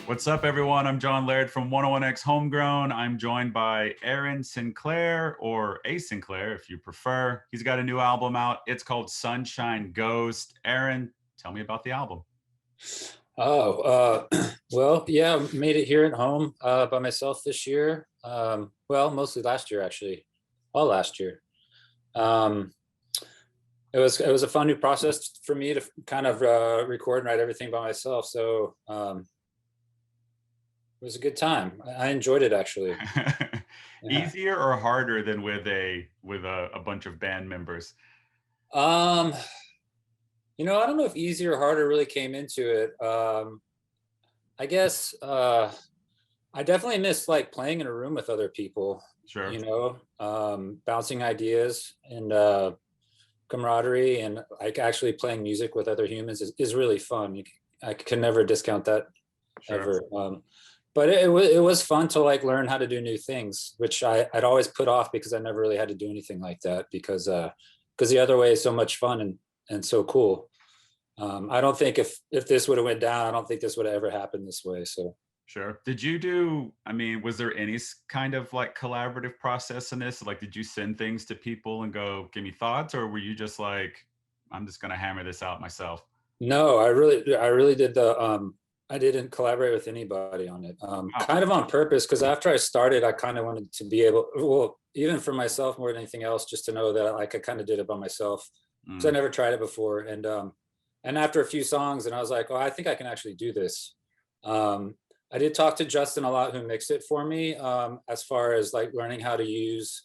What's up, everyone? I'm John Laird from 101X Homegrown. I'm joined by Aaron Sinclair, or A. Sinclair, if you prefer. He's got a new album out. It's called Sunshine Ghost. Aaron, tell me about the album. Well, yeah, made it here at home by myself this year. Well, mostly last year, actually, all last year. Um, it was a fun new process for me to kind of record and write everything by myself. So it was a good time. I enjoyed it actually. Yeah. Easier or harder than with a bunch of band members? Um, I don't know if easier or harder really came into it. I guess I definitely miss like playing in a room with other people, Sure. bouncing ideas and camaraderie, and like actually playing music with other humans is really fun. I can never discount that Sure. ever. But it was fun to like learn how to do new things, which I'd always put off because I never really had to do anything like that because the other way is so much fun and so cool. I don't think if this would have went down, I don't think this would have ever happened this way. So. Sure. Was there any kind of like collaborative process in this? Like, did you send things to people and go, give me thoughts? Or were you just like, I'm just going to hammer this out myself? No, I really did I didn't collaborate with anybody on it. Oh, Kind of on purpose, because after I started, I kind of wanted to be able, well, even for myself more than anything else, just to know that like I kind of did it by myself because I mm, never tried it before. And after a few songs, and I was like, oh, I think I can actually do this. Um, I did talk to Justin a lot, who mixed it for me, as far as like learning how to use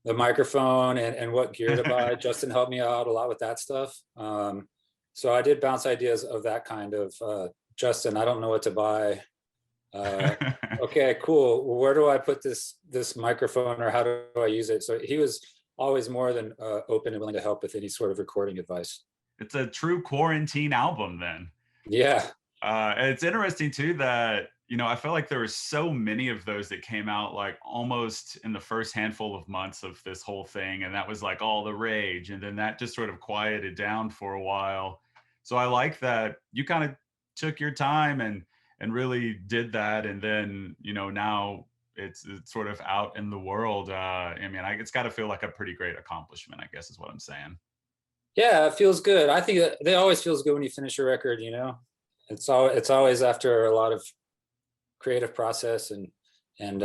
the microphone and what gear to buy. Justin helped me out a lot with that stuff. So I did bounce ideas of that kind of, Justin, I don't know what to buy. Uh, okay, cool. Well, where do I put this microphone, or how do I use it? So he was always more than open and willing to help with any sort of recording advice. it's a true quarantine album then. Yeah, And it's interesting too that, I feel like there were so many of those that came out like almost in the first handful of months of this whole thing. And that was like all the rage. And then that just sort of quieted down for a while. So I like that you kind of took your time and really did that. And then, now it's sort of out in the world. It's got to feel like a pretty great accomplishment, I guess is what I'm saying. yeah, it feels good. I think it always feels good when you finish a record. It's always after a lot of creative process and and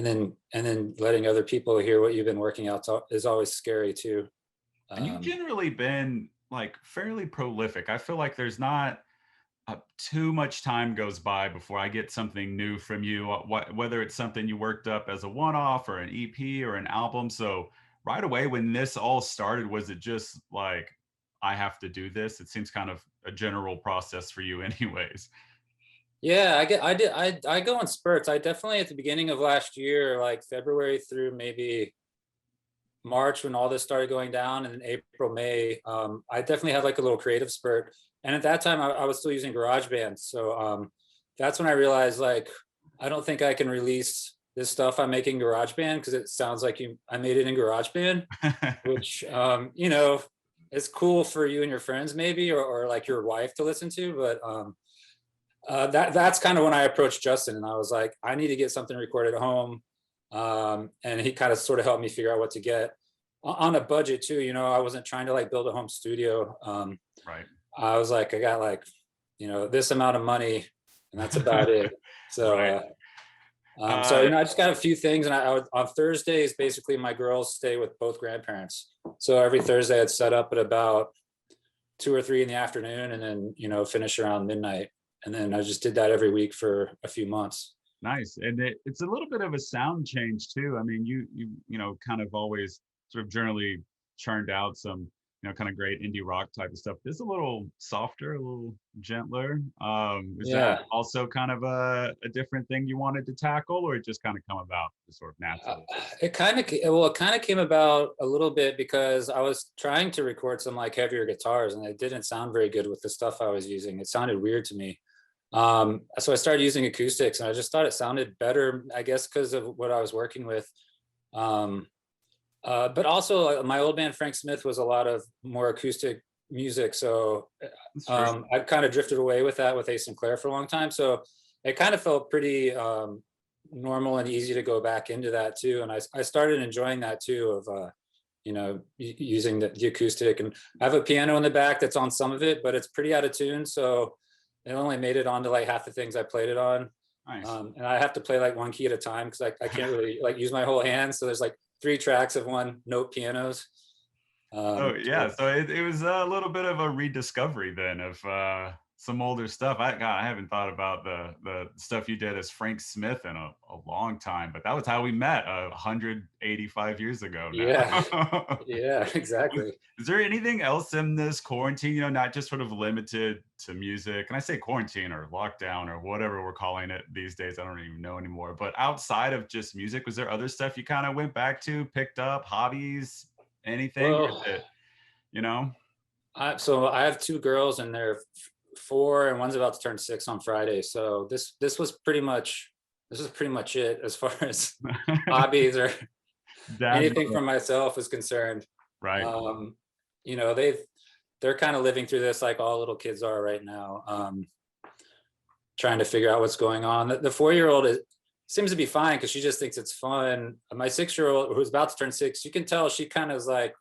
then letting other people hear what you've been working out is always scary too. And you've Um, generally been like fairly prolific. I feel like there's not too much time goes by before I get something new from you, whether it's something you worked up as a one-off or an EP or an album. So right away, when this all started, was it just like, I have to do this? It seems kind of a general process for you anyways. yeah, I go in spurts. I definitely at the beginning of last year, like February through maybe March, when all this started going down, and then April, May, I definitely had like a little creative spurt. And at that time, I was still using GarageBand. So that's when I realized like I don't think I can release this stuff I'm making in GarageBand because it sounds like I made it in GarageBand, which is cool for you and your friends maybe, or like your wife to listen to. But that's kind of when I approached Justin, and I was like, I need to get something recorded at home. And he kind of sort of helped me figure out what to get on a budget too. I wasn't trying to like build a home studio. Right. I was like, I got like, this amount of money, and that's about it. So, Right. I just got a few things, and on Thursdays, basically my girls stay with both grandparents. So every Thursday I'd set up at about 2 or 3 in the afternoon, and then, finish around midnight. And then I just did that every week for a few months. Nice. And it's a little bit of a sound change too. I mean, kind of always sort of generally churned out some, kind of great indie rock type of stuff. This is a little softer, a little gentler. Is that Yeah. also kind of a different thing you wanted to tackle, or it just kind of come about just sort of Uh, naturally? it kind of came about a little bit because I was trying to record some like heavier guitars, and it didn't sound very good with the stuff I was using. It sounded weird to me. So I started using acoustics, and I just thought it sounded better, I guess, because of what I was working with. Um, but also, my old band Frank Smith was a lot of more acoustic music. So That's true. I've kind of drifted away with that with Sinclair for a long time. So it kind of felt pretty normal and easy to go back into that too. And I started enjoying that too of, using the acoustic. And I have a piano in the back that's on some of it, but it's pretty out of tune. So it only made it onto like half the things I played it on. Nice. And I have to play like one key at a time because I can't really like use my whole hand. So there's like 3 tracks of one note pianos. Oh Um, yeah, so it was a little bit of a rediscovery then of some older stuff. I haven't thought about the stuff you did as Frank Smith in a long time, but that was how we met 185 years ago yeah, now. yeah, Is, exactly. is there anything else in this quarantine, not just sort of limited to music? And I say quarantine or lockdown or whatever we're calling it these days. I don't even know anymore. But outside of just music, was there other stuff you kind of went back to, picked up, hobbies, anything? Or is Well, it, you know? so I have 2 girls and they're 4 and one's about to turn 6 on Friday. So this is pretty much it as far as hobbies or Dad anything mode. from myself is concerned. Right. Um, they're kind of living through this like all little kids are right now, trying to figure out what's going on. The 4-year-old seems to be fine because she just thinks it's fun. My 6-year-old, who's about to turn 6, you can tell she kind of is like,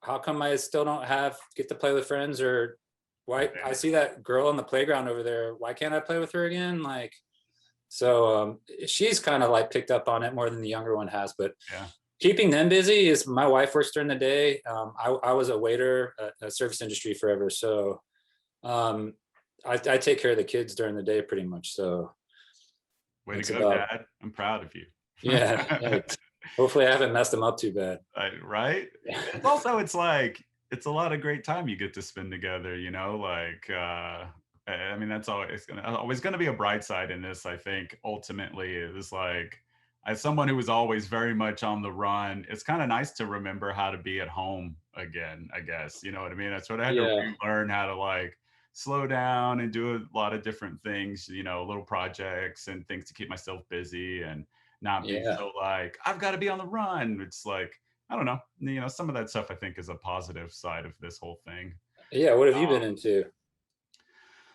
how come I still don't get to play with friends? Or why I see that girl on the playground over there, why can't I play with her again? Like, so she's kind of like picked up on it more than the younger one has. But Yeah. keeping them busy is, my wife works during the day. I was a waiter at a service industry forever. So um, I take care of the kids during the day pretty much. So Way to it's go, about, Dad. I'm proud of you. yeah, thanks. Hopefully I haven't messed them up too bad. Right? It's also it's like it's a lot of great time you get to spend together, like I mean that's always gonna be a bright side in this, I think. Ultimately, it was like as someone who was always very much on the run, it's kind of nice to remember how to be at home again, I guess. You know what I mean? I sort of had to Yeah, relearn how to like slow down and do a lot of different things, little projects and things to keep myself busy and not be yeah, so like I've got to be on the run. It's like I don't know, some of that stuff I think is a positive side of this whole thing. yeah. What have you been Um, into?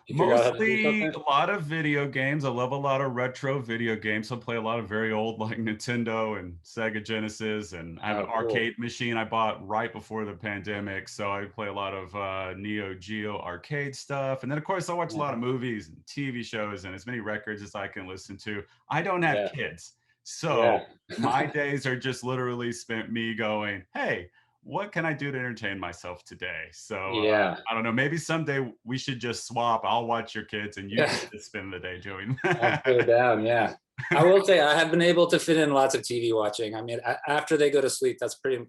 You figure out how to do Mostly something? a lot of video games. I love a lot of retro video games. I play a lot of very old like Nintendo and Sega Genesis, and I have an Oh, cool. arcade machine I bought right before the pandemic. So I play a lot of Neo Geo arcade stuff. And then of course I watch a Yeah, lot of movies and TV shows and as many records as I can listen to. I don't have yeah, kids. So yeah, my days are just literally spent me going, hey, what can I do to entertain myself today? So yeah, I don't know. Maybe someday we should just swap. I'll watch your kids, and you yeah. get to spend the day doing I'm so that. down. Yeah, I will say I have been able to fit in lots of TV watching. I mean, after they go to sleep, that's pretty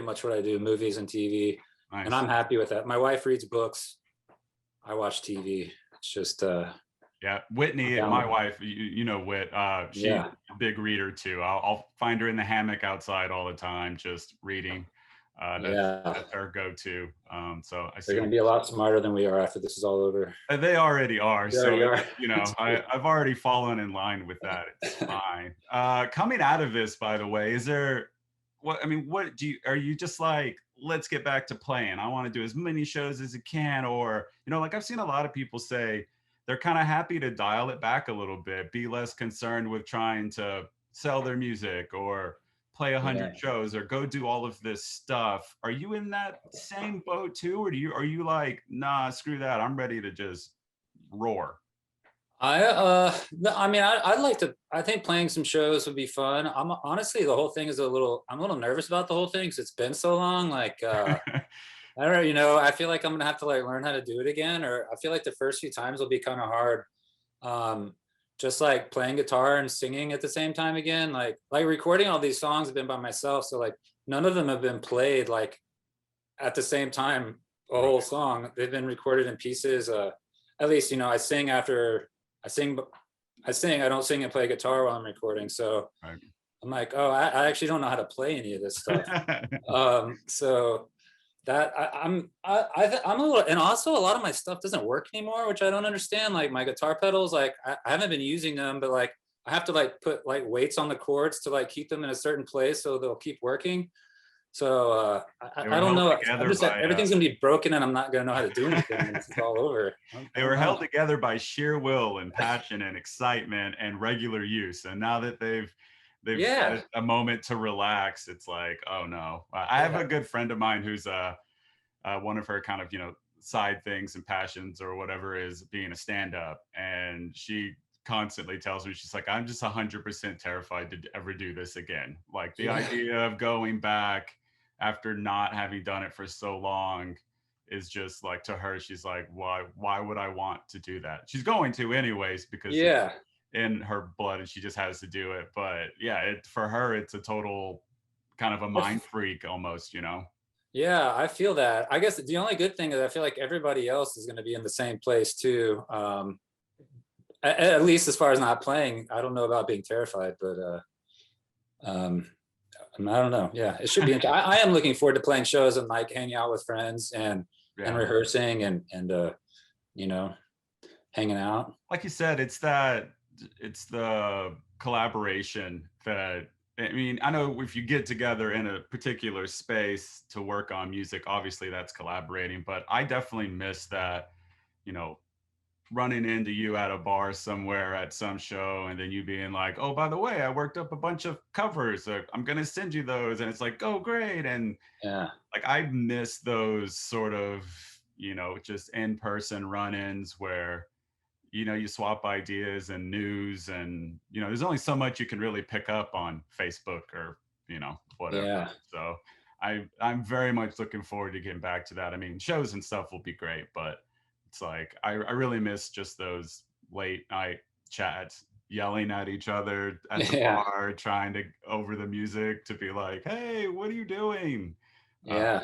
much what I do: movies and TV, and Nice. I'm happy with that. My wife reads books. I watch TV. It's just Yeah, I'm Whitney, down my with it. wife, Whit. She's Yeah, a big reader too. I'll find her in the hammock outside all the time, just reading. That's yeah. that's our go-to. So I They're see going what to be a lot smarter than we are after this is all over. they already are. They So already it's are. It's great. I've already fallen in line with that. It's fine. Coming out of this, by the way, is there what do you are you just like, let's get back to playing. I want to do as many shows as I can, or like I've seen a lot of people say they're kind of happy to dial it back a little bit, be less concerned with trying to sell their music or play 100 Yeah. shows or go do all of this stuff. Are you in that same boat too, or are you like, nah, screw that, I'm ready to just roar? I mean, I'd like to. I think playing some shows would be fun. I'm honestly, the whole thing is I'm a little nervous about the whole thing because it's been so long. Like I don't know, I feel like I'm gonna have to like learn how to do it again, or I feel like the first few times will be kind of hard. Um, just like playing guitar and singing at the same time again. Like recording all these songs have been by myself, so like none of them have been played like at the same time. A whole Right, song, they've been recorded in pieces. At least I sing after I sing. I sing. I don't sing and play guitar while I'm recording. So right. I'm like, oh, I actually don't know how to play any of this stuff. So that I'm a little, and also a lot of my stuff doesn't work anymore, which I don't understand. Like my guitar pedals, like I haven't been using them, but like I have to like put like weights on the chords to like keep them in a certain place so they'll keep working. They I were don't held know. I'm together just by everything's gonna be broken, and I'm not gonna know how to do anything when it's all over. I they don't were know. held together by sheer will and passion and excitement and regular use. And now that they've Yeah, had a moment to relax, it's like, oh no. I have yeah, a good friend of mine who's one of her kind of side things and passions or whatever is being a stand-up, and she constantly tells me, she's like, I'm just 100% terrified to ever do this again. Like the yeah, idea of going back after not having done it for so long is just like, to her, she's like, why would I want to do that? She's going to anyways because it's yeah. in her blood and she just has to do it. But yeah, for her it's a total kind of a mind freak almost. Yeah, I feel that. I guess the only good thing is I feel like everybody else is going to be in the same place too. At least as far as not playing, I don't know about being terrified, but um, I don't know. Yeah, it should be. I am looking forward to playing shows and like hanging out with friends and Yeah, rehearsing and you know hanging out. like you said, it's the collaboration that, I mean, I know if you get together in a particular space to work on music, obviously that's collaborating, but I definitely miss that, you know, running into you at a bar somewhere at some show and then you being like, oh, by the way, I worked up a bunch of covers. I'm going to send you those. And it's like, oh, great. And Yeah, like, I miss those sort of, just in-person run-ins where, you swap ideas and news, and there's only so much you can really pick up on Facebook or whatever. yeah, So I'm very much looking forward to getting back to that. I mean, shows and stuff will be great, but it's like I really miss just those late night chats, yelling at each other at the yeah, bar, trying to over the music to be like, hey, what are you doing? uh, yeah.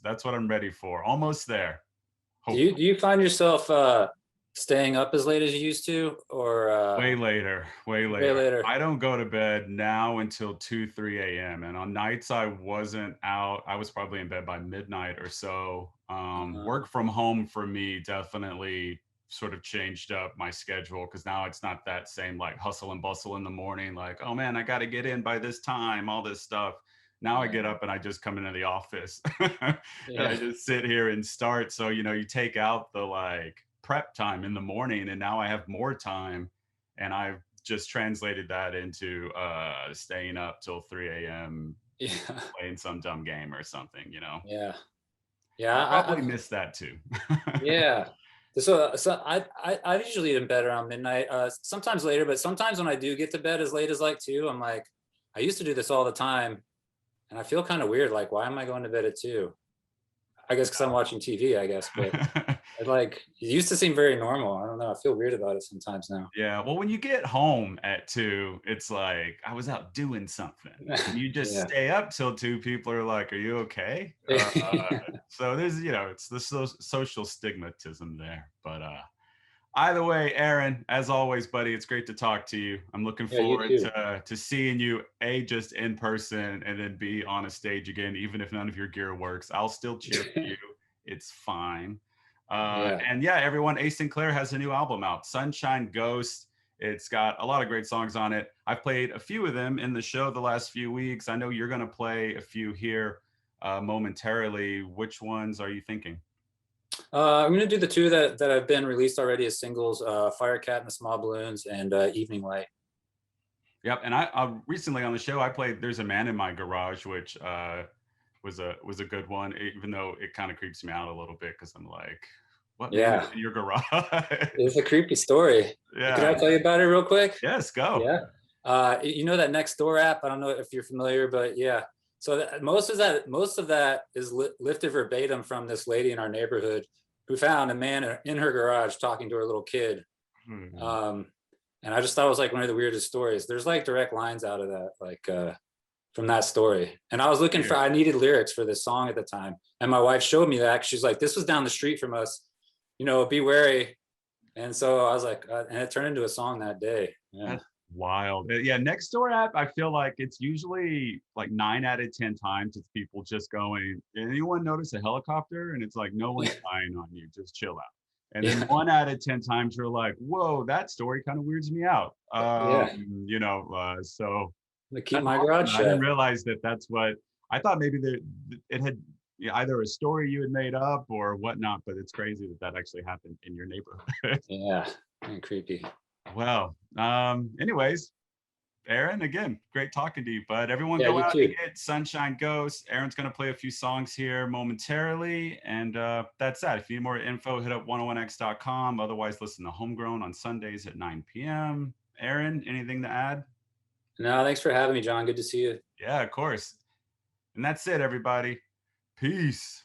that's what I'm ready for, almost there, Do hopefully. you find yourself staying up as late as you used to, or Way later, way way later. later? I don't go to bed now until 2, 3 a.m. And on nights I wasn't out, I was probably in bed by midnight or so. Uh, Work from home for me definitely sort of changed up my schedule because now it's not that same like hustle and bustle in the morning, like, oh man, I got to get in by this time, all this stuff. Now I yeah, get up and I just come into the office and I yeah, just sit here and start. So, you take out the like prep time in the morning and now I have more time, and I've just translated that into staying up till 3 a.m. yeah, playing some dumb game or something. yeah, yeah. I'll probably miss that too. Yeah. So I usually in bed around midnight. Sometimes later, but sometimes when I do get to bed as late as like 2, I'm like, I used to do this all the time, and I feel kind of weird. Like, why am I going to bed at 2? I guess because I'm watching TV. I guess, but like it used to seem very normal. I don't know. I feel weird about it sometimes now. Yeah, well, when you get home at 2, it's like I was out doing something. When you just Yeah. stay up till 2, people are like, "Are you okay?" So there's, it's the social stigmatism there. But either way, Aaron, as always, buddy, it's great to talk to you. I'm looking Yeah, you forward too. to seeing you, A, just in person, and then B, on a stage again, even if none of your gear works. I'll still cheer for you. It's fine. Yeah. And yeah, everyone, A. Sinclair has a new album out, Sunshine Ghost. It's got a lot of great songs on it. I've played a few of them in the show the last few weeks. I know you're going to play a few here momentarily. Which ones are you thinking? I'm gonna do the two that have been released already as singles: Firecat and the Small Balloons, and Evening Light. Yep. And I recently on the show I played "There's a Man in My Garage," which was a good one, even though it kind of creeps me out a little bit because I'm like, what man is Yeah, in your garage? it's a creepy story. Can Yeah. I tell you about it real quick? Yes. Go. Yeah. You know that Nextdoor app? I don't know if you're familiar, but yeah. So most of that is lifted verbatim from this lady in our neighborhood who found a man in her garage talking to her little kid. Hmm. Um, and I just thought it was like one of the weirdest stories. There's like direct lines out of that, like from that story. And I was looking for, Weird. I needed lyrics for this song at the time. And my wife showed me that. She's like, this was down the street from us, be wary. And so I was like, and it turned into a song that day. Yeah. That's wild. Yeah, Nextdoor app, I feel like it's usually like 9 out of 10 times it's people just going, anyone notice a helicopter? And it's like, no one's spying on you, just chill out. And then Yeah. 1 out of 10 times you're like, whoa, that story kind of weirds me out. Yeah. So To keep that's my awesome. garage I didn't shut. realize that that's what I thought maybe it had either a story you had made up or whatnot, but it's crazy that that actually happened in your neighborhood. Yeah, and creepy. Well, anyways, Aaron, again, great talking to you, bud. Everyone Yeah, go you out and too. get Sunshine Ghost. Aaron's going to play a few songs here momentarily. And that's that. If you need more info, hit up 101x.com. Otherwise, listen to Homegrown on Sundays at 9 p.m. Aaron, anything to add? No, thanks for having me, John. Good to see you. Yeah, of course. And that's it, everybody. Peace.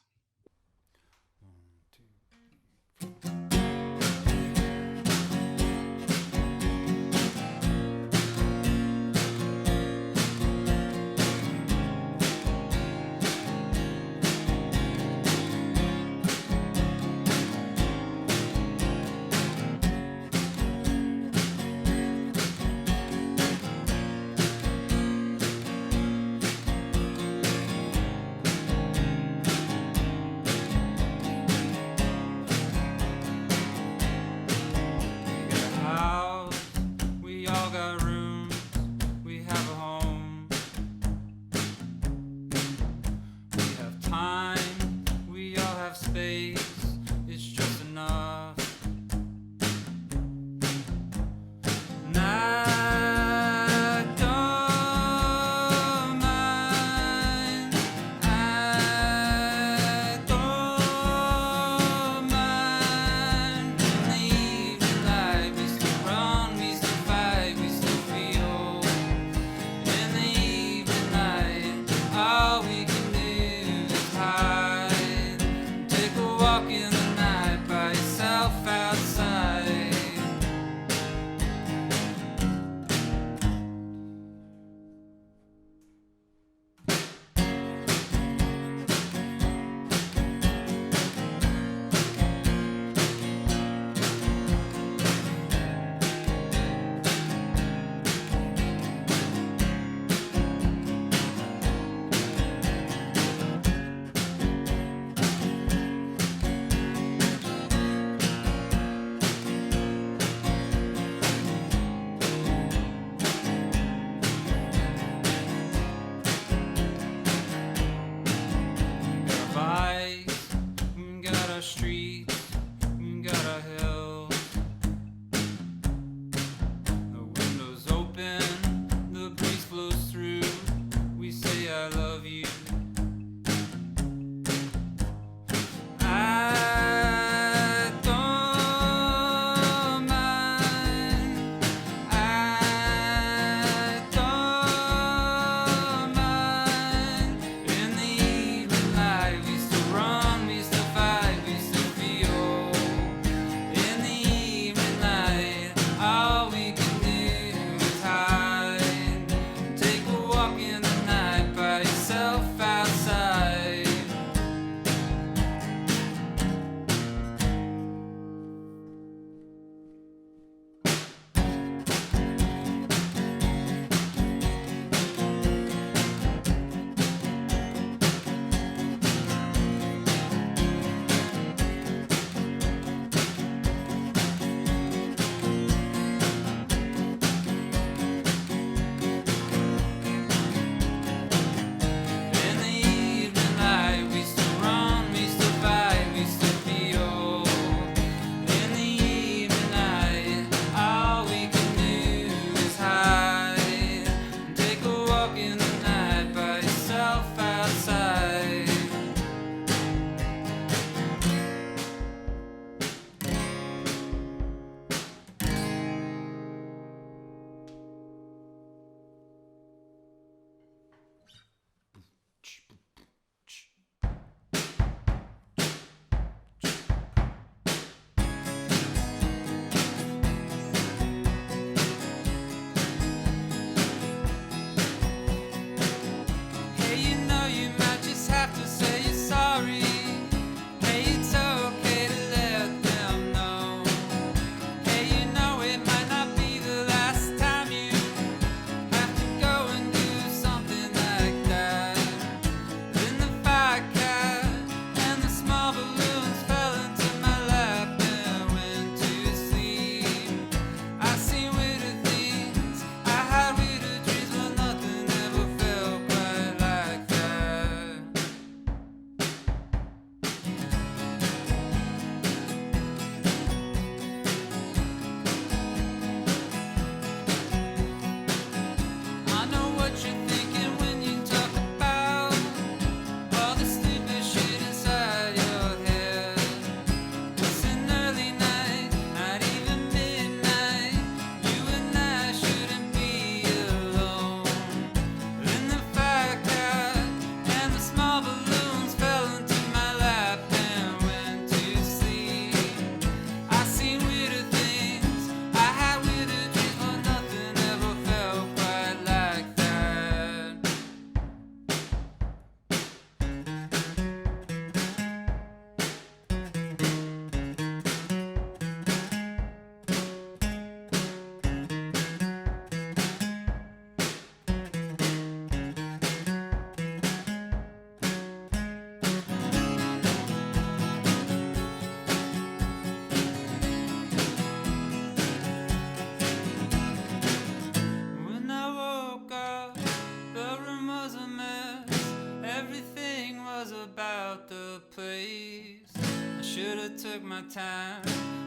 about the place. I should've took my time,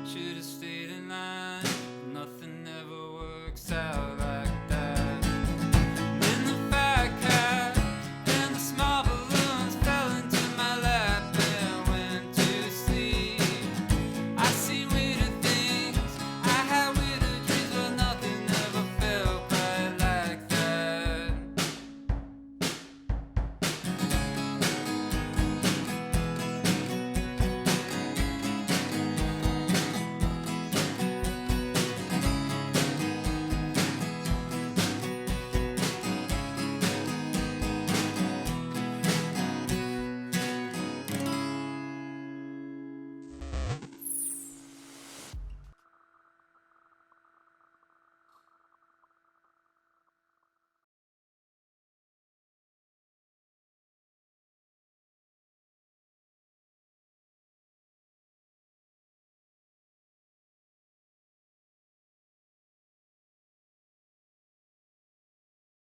should've stayed in line. Nothing ever works out